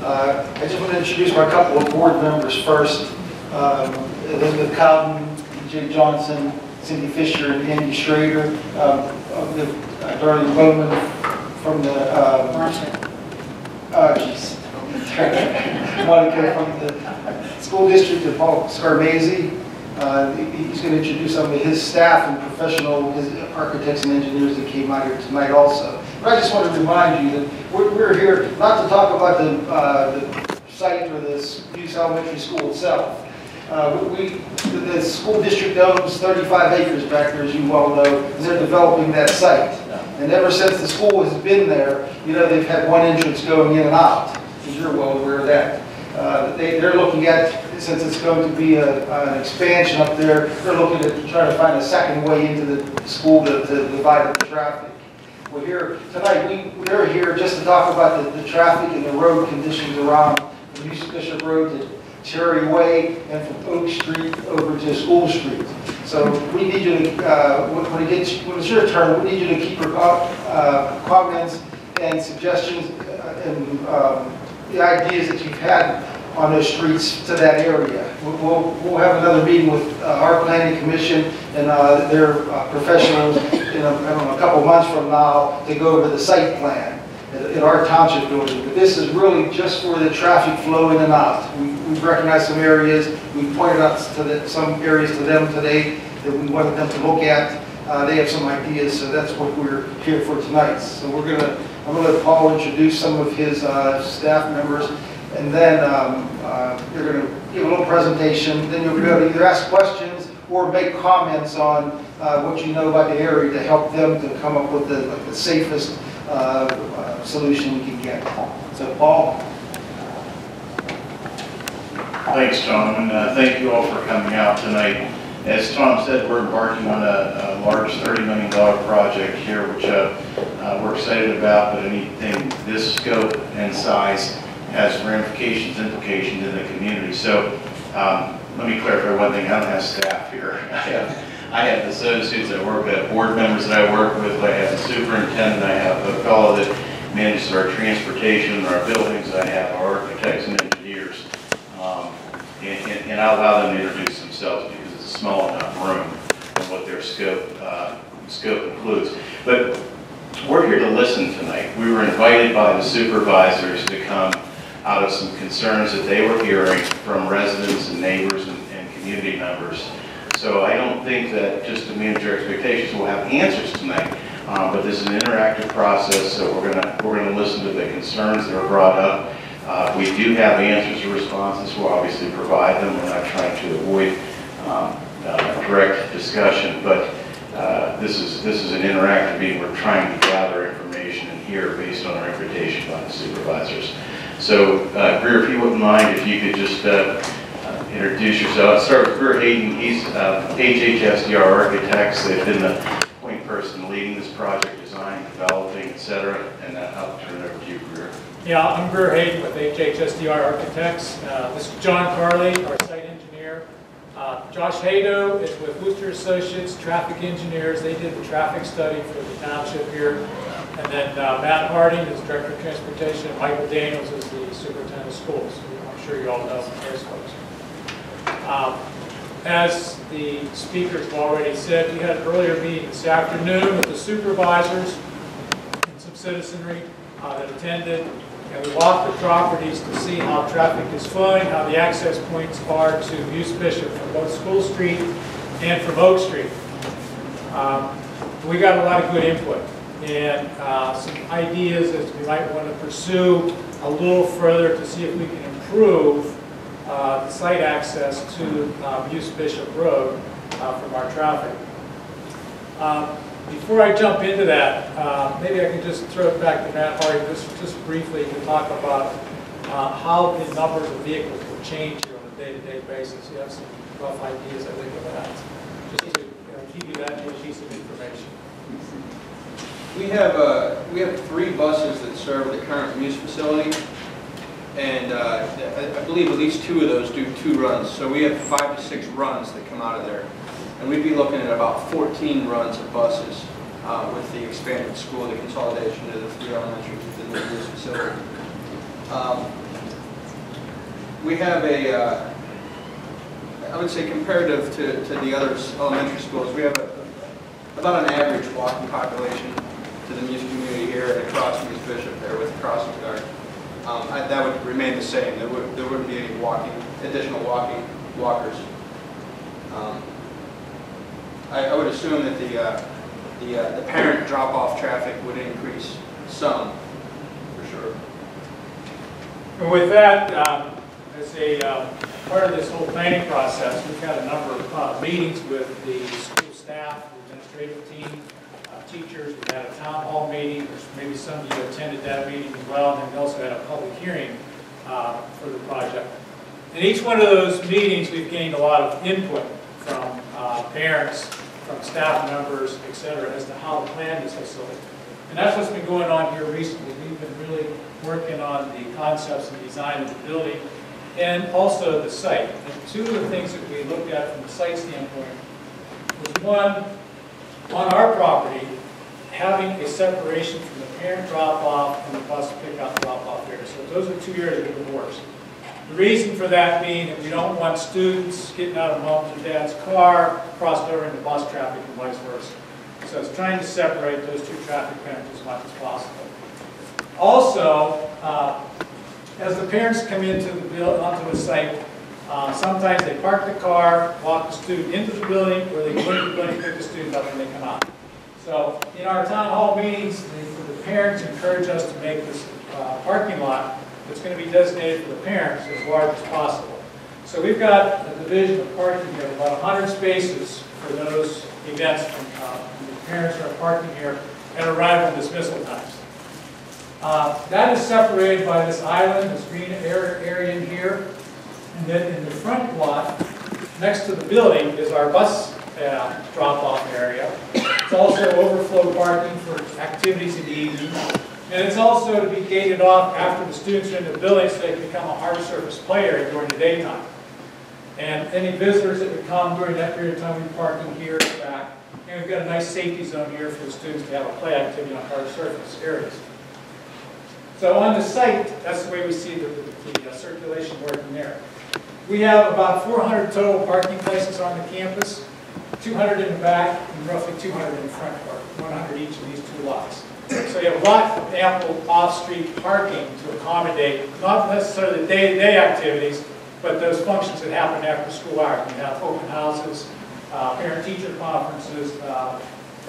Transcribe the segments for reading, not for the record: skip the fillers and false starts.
I just want to introduce my couple of board members first. Elizabeth Cowden, Jay Johnson, Cindy Fisher, and Andy Schrader. Darlene Bowman from the Monica from the school district, and Paul Scarmazzi. He's going to introduce some of his staff and professional, his architects and engineers that came out here tonight also. But I just want to remind you that we're here not to talk about the site or the Muse Elementary School itself. The school district owns 35 acres back there, as you well know, and they're developing that site. And ever since the school has been there, you know, they've had one entrance going in and out, as you're well aware of that. They're looking at, since it's going to be an expansion up there, they're looking at trying to find a second way into the school to divide up the traffic. Well, here tonight, we're here just to talk about the traffic and the road conditions around from East Bishop Road to Cherry Way and from Oak Street over to School Street. So we need you to, when it's your turn, we need you to keep your comments and suggestions and the ideas that you've had on those streets to that area. We'll have another meeting with our planning commission and their professionals in I don't know, a couple months from now to go over the site plan in our township building. But this is really just for the traffic flow in and out. We've recognized some areas. We pointed out to some areas to them today that we wanted them to look at. They have some ideas, so that's what we're here for tonight. So I'm going to let Paul introduce some of his staff members, and then you're going to give a little presentation. Then you'll be able to either ask questions or make comments on what you know about the area to help them to come up with the safest solution we can get. So, Paul. Thanks, Tom, and thank you all for coming out tonight. As Tom said, we're embarking on a large $30 million project here, which we're excited about, but anything this scope and size has ramifications, implications in the community. So let me clarify one thing. I don't have staff here. I have associates I work with, board members that I work with, I have a superintendent, I have a fellow that manages our transportation, our buildings, I have our architects and engineers. And I'll allow them to introduce themselves because it's a small enough room and what their scope includes. But we're here to listen tonight. We were invited by the supervisors to come out of some concerns that they were hearing from residents and neighbors and community members. So I don't think that just to manage your expectations we'll have answers tonight, but this is an interactive process, so we're gonna listen to the concerns that are brought up. We do have answers or responses. We'll obviously provide them. We're not trying to avoid direct discussion, but this is an interactive meeting. We're trying to gather information and hear based on our invitation by the supervisors. So, Greer, if you wouldn't mind, if you could just introduce yourself. I'll start with Greer Hayden. He's HHSDR Architects. They've been the point person leading this project, design, developing, etc. And I'll turn it over to you, Greer. Yeah, I'm Greer Hayden with HHSDR Architects. This is John Carley, our site engineer. Josh Haydo is with Wooster Associates, traffic engineers. They did the traffic study for the township here. And then Matt Harding is Director of Transportation, and Michael Daniels is the Superintendent of Schools. I'm sure you all know those folks. As the speakers have already said, we had an earlier meeting this afternoon with the supervisors and some citizenry that attended. And we walked the properties to see how traffic is flowing, how the access points are to Muse Bishop from both School Street and from Oak Street. We got a lot of good input and some ideas that we might want to pursue a little further to see if we can improve the site access to Muse Bishop Road from our traffic. Before I jump into that, maybe I can just throw it back to Matt Harding just briefly to talk about how the numbers of vehicles will change here on a day-to-day basis. You have some rough ideas, I think, of that. Just to give you that piece of information. We have 3 buses that serve the current Muse facility, and I believe at least 2 of those do 2 runs. So we have 5 to 6 runs that come out of there. And we'd be looking at about 14 runs of buses with the expanded school, the consolidation of the 3 elementaries within the Muse facility. we have a, I would say comparative to the other elementary schools, we have about an average walking population to the Muse community here and across Muse Bishop there with the crossing guard. That would remain the same. There wouldn't be any additional walkers. I would assume that the parent drop-off traffic would increase some, for sure. And with that, as a part of this whole planning process, we've had a number of meetings with the school staff, the administrative team, teachers. We've had a town hall meeting, which maybe some of you attended that meeting as well, and then we also had a public hearing for the project. In each one of those meetings, we've gained a lot of input from parents, from staff members, et cetera, as to how to plan this facility. And that's what's been going on here recently. We've been really working on the concepts and design of the building and also the site. And two of the things that we looked at from the site standpoint was, one, on our property, having a separation from the parent drop-off and the bus pickup drop-off area. So those are 2 areas of divorce. The reason for that being that we don't want students getting out of mom's and dad's car, crossed over into bus traffic and vice versa. So it's trying to separate those two traffic patterns as much as possible. Also, as the parents come onto the site, sometimes they park the car, walk the student into the building, or they go into the building, pick the student up, and they come out. So in our town hall meetings, the parents encourage us to make this parking lot that's going to be designated for the parents as large as possible. So we've got a division of parking here, about 100 spaces for those events when the parents are parking here at arrival and dismissal times. That is separated by this island, this green area in here. And then in the front lot, next to the building, is our bus drop-off area. It's also overflow parking for activities in the evening. And it's also to be gated off after the students are in the building so they can become a hard surface play area during the daytime. And any visitors that would come during that period of time, we're parking here in the back. And we've got a nice safety zone here for the students to have a play activity on hard surface areas. So on the site, that's the way we see the circulation working there. We have about 400 total parking places on the campus, 200 in the back, and roughly 200 in the front part, 100 each of these two lots. So you have a lot of ample off-street parking to accommodate, not necessarily the day-to-day activities, but those functions that happen after school hours. We have open houses, parent-teacher conferences,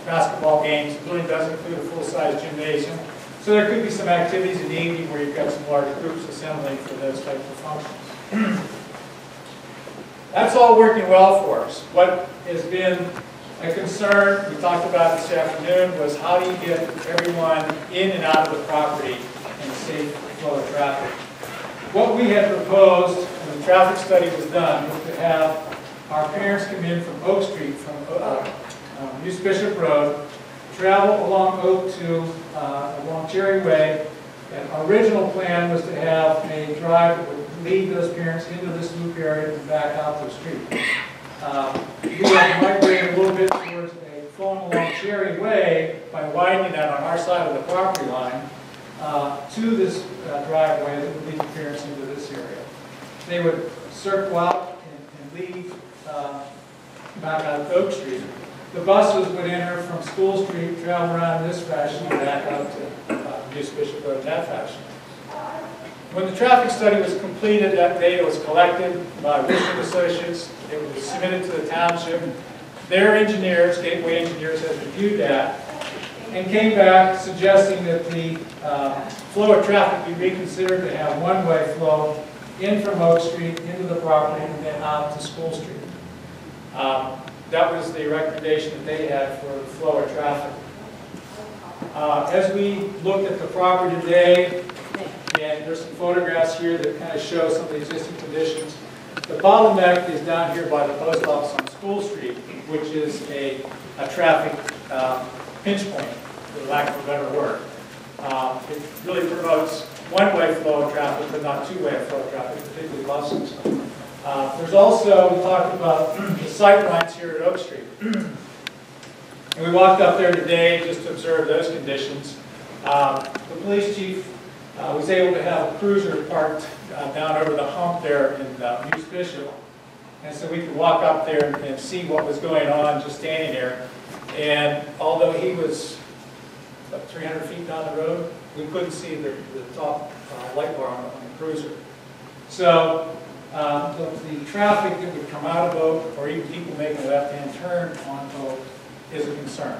basketball games. The building does include a full-size gymnasium. So there could be some activities in the evening where you've got some large groups assembling for those types of functions. That's all working well for us. What has been a concern we talked about this afternoon was how do you get everyone in and out of the property in a safe flow of traffic. What we had proposed when the traffic study was done was to have our parents come in from Oak Street, from Muse Bishop Road, travel along Oak to along Cherry Way. And our original plan was to have a drive that would lead those parents into this loop area and back out to the street. We have migrated a little bit towards a flowing along Cherry Way by widening that on our side of the property line to this driveway that would lead the parents into this area. They would circle out and leave back out of Oak Street. The buses would enter from School Street, travel around in this fashion, and back out to Muse Bishop Road in that fashion. When the traffic study was completed, that data was collected by Worcester Associates. It was submitted to the township. Their engineers, Gateway Engineers, had reviewed that and came back suggesting that the flow of traffic be reconsidered to have one-way flow in from Oak Street into the property and then out to School Street. That was the recommendation that they had for the flow of traffic. As we looked at the property today, and there's some photographs here that kind of show some of the existing conditions. The bottleneck is down here by the post office on School Street, which is a traffic pinch point, for lack of a better word. It really promotes one-way flow of traffic, but not two-way flow of traffic, particularly buses. There's also, we talked about the sight lines here at Oak Street. And we walked up there today just to observe those conditions. The police chief was able to have a cruiser parked down over the hump there in Muse Bishop. And so we could walk up there and see what was going on just standing there. And although he was about 300 feet down the road, we couldn't see the top light bar on the cruiser. So the traffic that would come out of Oak, or even people making a left-hand turn on Oak, is a concern.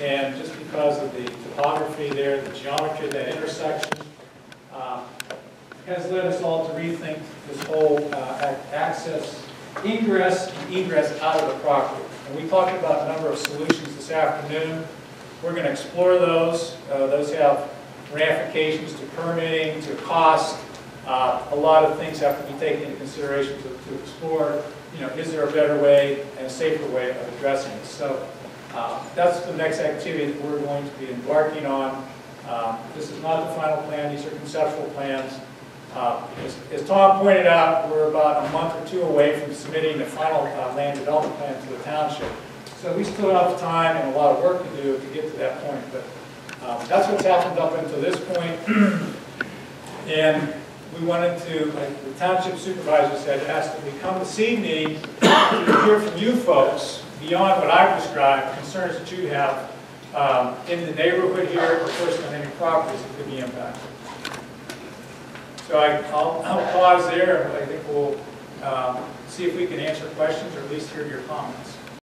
And just because of the topography there, the geometry of that intersection, has led us all to rethink this whole ingress and egress out of the property. And we talked about a number of solutions this afternoon. We're going to explore those. Those have ramifications to permitting, to cost. A lot of things have to be taken into consideration to explore, is there a better way and a safer way of addressing this? So that's the next activity that we're going to be embarking on. This is not the final plan, these are conceptual plans. As Tom pointed out, we're about a month or two away from submitting the final land development plan to the township. So we still have time and a lot of work to do to get to that point. But that's what's happened up until this point. And we wanted to, like the township supervisor said, ask that we come this evening to hear from you folks beyond what I've described, concerns that you have in the neighborhood here, of course, on any properties that could be impacted. So I'll pause there, and I think we'll see if we can answer questions or at least hear your comments.